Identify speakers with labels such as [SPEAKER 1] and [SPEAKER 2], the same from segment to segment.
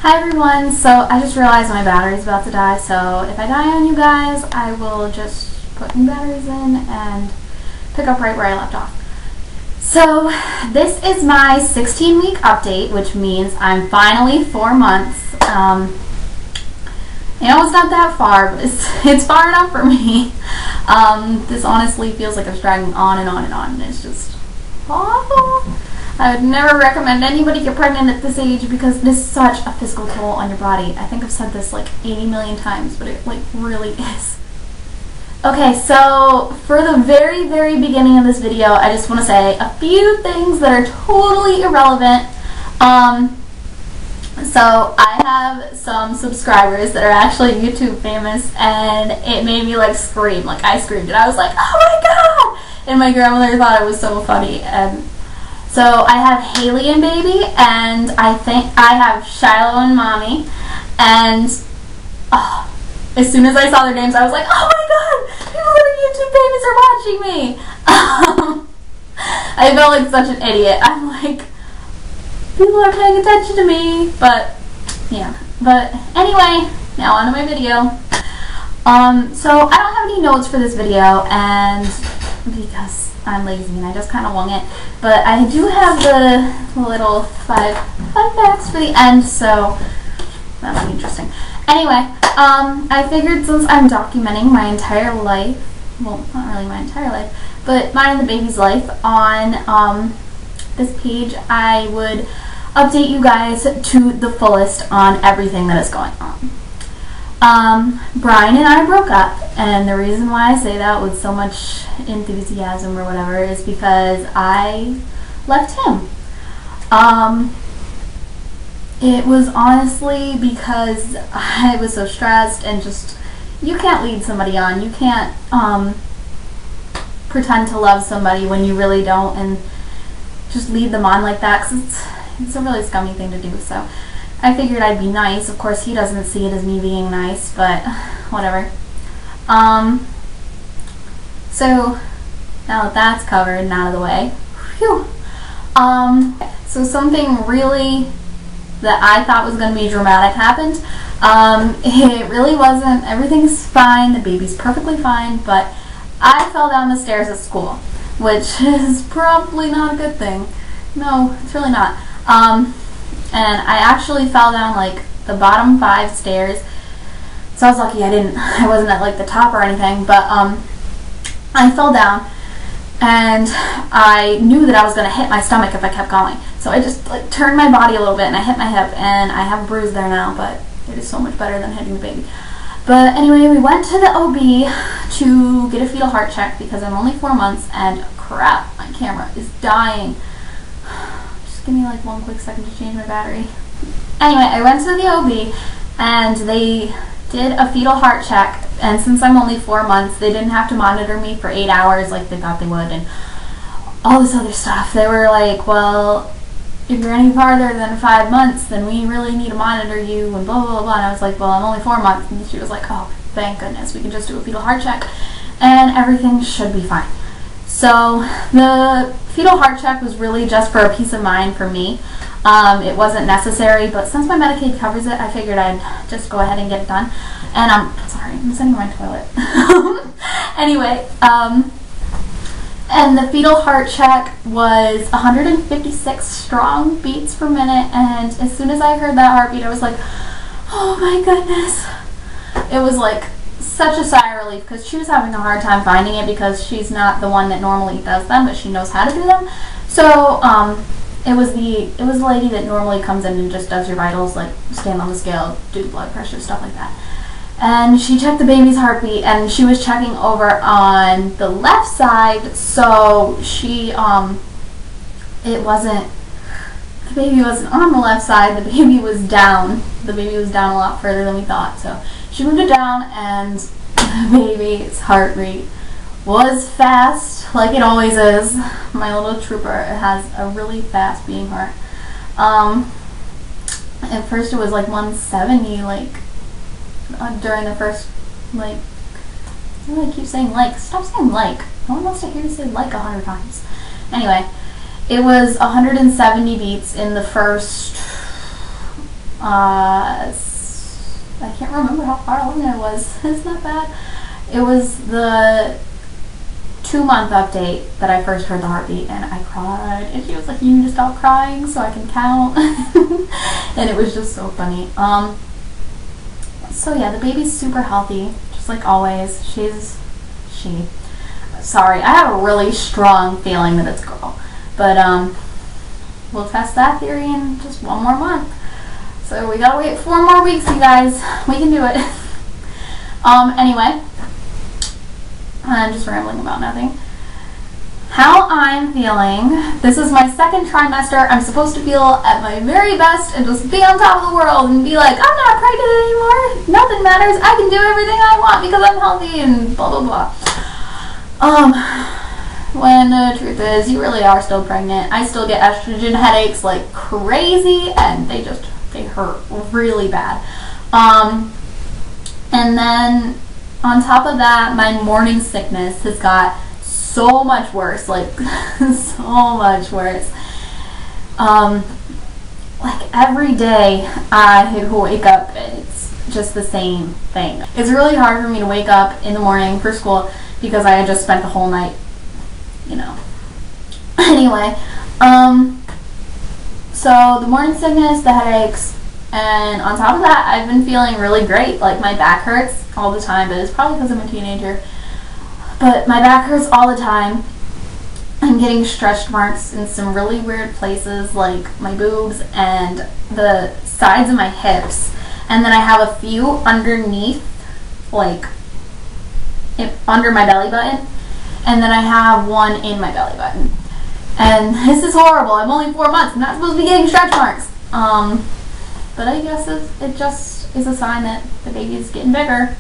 [SPEAKER 1] Hi everyone, so I just realized my battery's about to die, so if I die on you guys, I will just put new batteries in and pick up right where I left off. So this is my 16-week update, which means I'm finally 4 months. You know, it's not that far, but it's far enough for me. This honestly feels like it's dragging on and on and on, and it's just awful. I would never recommend anybody get pregnant at this age because it is such a physical toll on your body. I think I've said this like 80 million times, but it like really is. Okay, so for the very, very beginning of this video, I just want to say a few things that are totally irrelevant. So I have some subscribers that are actually YouTube famous, and it made me like scream. Like I screamed, and I was like, "Oh my god!" And my grandmother thought it was so funny. And so I have Haley and Baby, and I think I have Shiloh and Mommy, and as soon as I saw their names, I was like, "Oh my god! People that are YouTube famous are watching me!" I felt like such an idiot. I'm like, people are paying attention to me, but yeah. But anyway, now on to my video. So I don't have any notes for this video, and because I'm lazy and I just kind of wing it, but I do have the little 5 fun facts for the end, so that'll be interesting. Anyway, I figured since I'm documenting my entire life, well, not really my entire life, but mine and the baby's life on this page, I would update you guys to the fullest on everything that is going on. Brian and I broke up, and the reason why I say that with so much enthusiasm or whatever is because I left him. It was honestly because I was so stressed, and just, you can't lead somebody on. You can't pretend to love somebody when you really don't, and just lead them on like that, because it's a really scummy thing to do. So I figured I'd be nice. Of course, he doesn't see it as me being nice, but whatever. So now that that's covered and out of the way, whew. So something really that I thought was going to be dramatic happened. It really wasn't. Everything's fine. The baby's perfectly fine, but I fell down the stairs at school, which is probably not a good thing. No, it's really not. And I actually fell down like the bottom 5 stairs. So I was lucky I wasn't at like the top or anything, but I fell down, and I knew that I was gonna hit my stomach if I kept going. So I just like turned my body a little bit, and I hit my hip, and I have a bruise there now, but it is so much better than hitting the baby. But anyway, we went to the OB to get a fetal heart check because I'm only 4 months, and crap, my camera is dying. Give me like 1 quick second to change my battery. Anyway, I went to the OB, and they did a fetal heart check, and since I'm only 4 months, they didn't have to monitor me for 8 hours like they thought they would, and all this other stuff. They were like, well, if you're any farther than 5 months, then we really need to monitor you, and blah, blah, blah, blah. And I was like, well, I'm only 4 months, and she was like, oh, thank goodness, we can just do a fetal heart check, and everything should be fine. So the fetal heart check was really just for a peace of mind for me. It wasn't necessary, but since my Medicaid covers it, I figured I'd just go ahead and get it done. And I'm sorry, I'm sitting in my toilet. Anyway, and the fetal heart check was 156 strong beats per minute, and as soon as I heard that heartbeat, I was like, oh my goodness. It was like such a sigh of relief, because she was having a hard time finding it because she's not the one that normally does them, but she knows how to do them. So it was the lady that normally comes in and just does your vitals, like stand on the scale, do the blood pressure, stuff like that. And she checked the baby's heartbeat, and she was checking over on the left side, so she the baby wasn't on the left side, the baby was down. The baby was down a lot further than we thought, so she moved it down, and the baby's heart rate was fast, like it always is. My little trooper, it has a really fast beating heart. At first it was like 170, like during the first, like, why do I keep saying like? Stop saying like. No one wants to hear you say like 100 times. Anyway, it was 170 beats in the first I can't remember how far along I was. It's not bad. It was the 2-month update that I first heard the heartbeat, and I cried, and she was like, you need to stop crying so I can count. And it was just so funny. So yeah, the baby's super healthy, just like always. Sorry, I have a really strong feeling that it's a girl, but we'll test that theory in just 1 more month. So we gotta wait 4 more weeks, you guys. We can do it. Anyway, I'm just rambling about nothing. How I'm feeling. This is my 2nd trimester. I'm supposed to feel at my very best and just be on top of the world and be like, I'm not pregnant anymore. Nothing matters. I can do everything I want because I'm healthy and blah, blah, blah. When the truth is, you really are still pregnant. I still get estrogen headaches like crazy, and they hurt really bad. And then on top of that, my morning sickness has got so much worse, like so much worse. Like every day I wake up, it's just the same thing. It's really hard for me to wake up in the morning for school because I had just spent the whole night, you know. Anyway, so the morning sickness, the headaches, and on top of that, I've been feeling really great. Like my back hurts all the time, but it's probably because I'm a teenager. But my back hurts all the time. I'm getting stretch marks in some really weird places, like my boobs and the sides of my hips. And then I have a few underneath, like under my belly button. And then I have one in my belly button. And this is horrible. I'm only 4 months. I'm not supposed to be getting stretch marks. But I guess it just is a sign that the baby is getting bigger.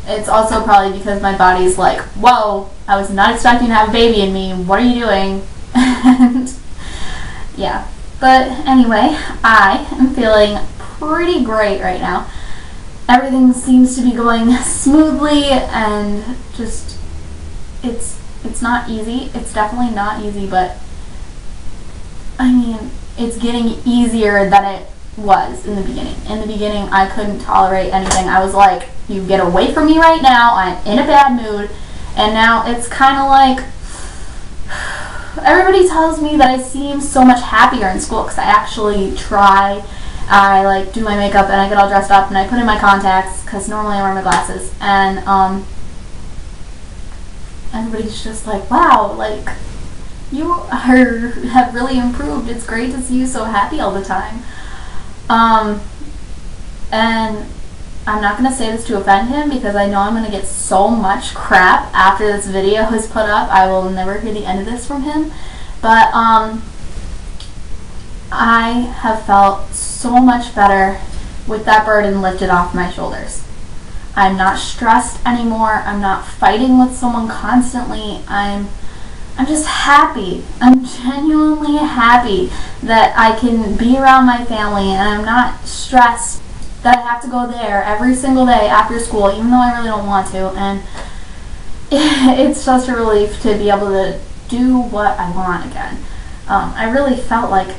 [SPEAKER 1] It's also probably because my body's like, whoa, I was not expecting to have a baby in me. What are you doing? And yeah. But anyway, I am feeling pretty great right now. Everything seems to be going smoothly, and just it's not easy. It's definitely not easy, but I mean, it's getting easier than it was in the beginning. In the beginning, I couldn't tolerate anything. I was like, you get away from me right now. I'm in a bad mood. And now it's kind of like, everybody tells me that I seem so much happier in school because I actually try. I like do my makeup and I get all dressed up and I put in my contacts because normally I wear my glasses. And everybody's just like, wow, like you have really improved. It's great to see you so happy all the time. And I'm not going to say this to offend him because I know I'm going to get so much crap after this video is put up. I will never hear the end of this from him. But I have felt so much better with that burden lifted off my shoulders. I'm not stressed anymore. I'm not fighting with someone constantly. I'm just happy. I'm genuinely happy that I can be around my family and I'm not stressed that I have to go there every single day after school, even though I really don't want to. And it's such a relief to be able to do what I want again. I really felt like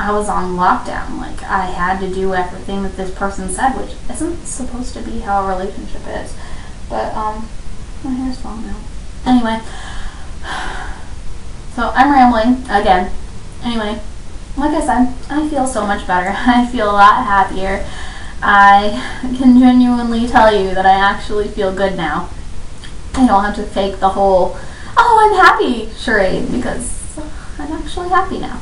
[SPEAKER 1] I was on lockdown. Like I had to do everything that this person said, which isn't supposed to be how a relationship is. But my hair's long now. Anyway, so I'm rambling again. Anyway, like I said, I feel so much better. I feel a lot happier. I can genuinely tell you that I actually feel good now. I don't have to fake the whole, oh, I'm happy charade, because I'm actually happy now.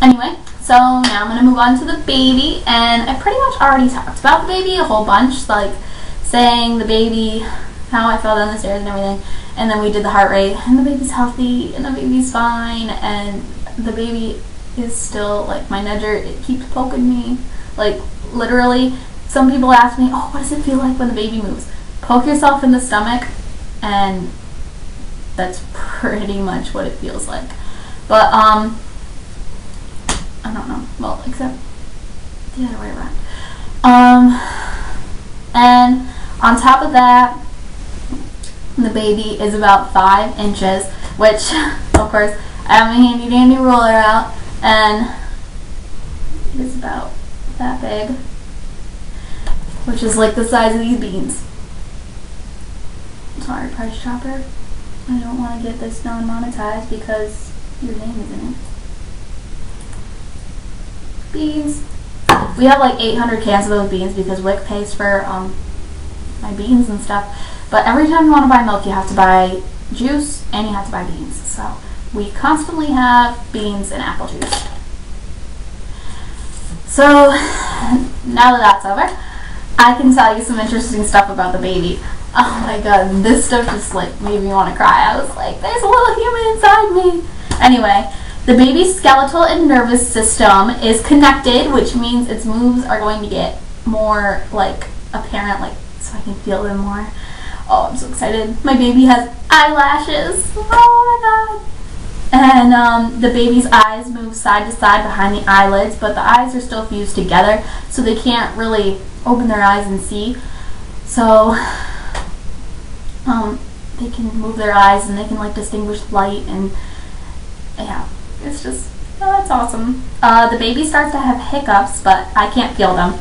[SPEAKER 1] Anyway, so now I'm going to move on to the baby, and I pretty much already talked about the baby a whole bunch, like saying the baby, how I fell down the stairs and everything, and then we did the heart rate, and the baby's healthy, and the baby's fine, and the baby is still, like, my nudger, it keeps poking me, like, literally. Some people ask me, oh, what does it feel like when the baby moves? Poke yourself in the stomach, and that's pretty much what it feels like. But, I don't know, well, except the other way around. And on top of that, the baby is about 5 inches, which, of course, I have my handy dandy ruler out, and think it's about that big, which is like the size of these beans. Sorry, Price Chopper. I don't want to get this non-monetized because your name is in it. Beans. We have like 800 cans of those beans because Wick pays for my beans and stuff. But every time you want to buy milk, you have to buy juice and you have to buy beans. So we constantly have beans and apple juice. So now that that's over, I can tell you some interesting stuff about the baby. Oh my god, this stuff just like made me want to cry. I was like, there's a little human inside me. Anyway, the baby's skeletal and nervous system is connected, which means its moves are going to get more like apparent, like so I can feel them more. Oh, I'm so excited. My baby has eyelashes. Oh my god. And the baby's eyes move side to side behind the eyelids, but the eyes are still fused together, so they can't really open their eyes and see. So they can move their eyes and they can like distinguish light, and yeah, it's just, oh, that's awesome. The baby starts to have hiccups, but I can't feel them.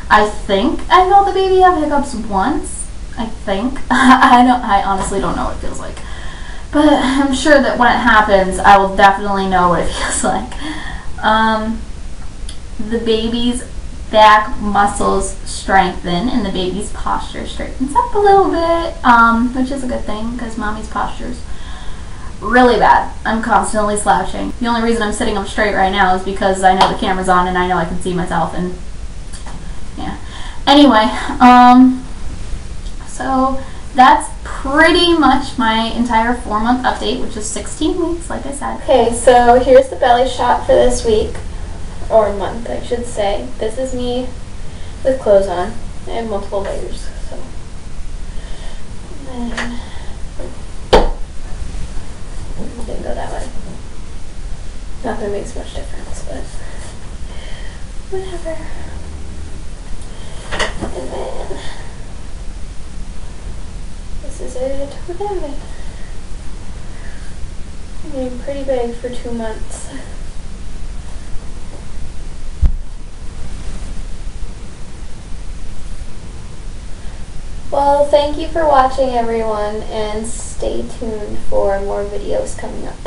[SPEAKER 1] I think I know the baby have hiccups once. I think. I honestly don't know what it feels like. But I'm sure that when it happens, I will definitely know what it feels like. The baby's back muscles strengthen and the baby's posture straightens up a little bit, which is a good thing because mommy's posture's really bad. I'm constantly slouching. The only reason I'm sitting up straight right now is because I know the camera's on and I know I can see myself, and yeah. Anyway, so that's pretty much my entire 4-month update, which is 16 weeks, like I said. Okay, so here's the belly shot for this week, or month, I should say. This is me with clothes on. I have multiple layers, so. And then, didn't go that way. Not that it makes much difference, but whatever. And then, this is it without it. I'm getting pretty big for 2 months. Well, thank you for watching, everyone, and stay tuned for more videos coming up.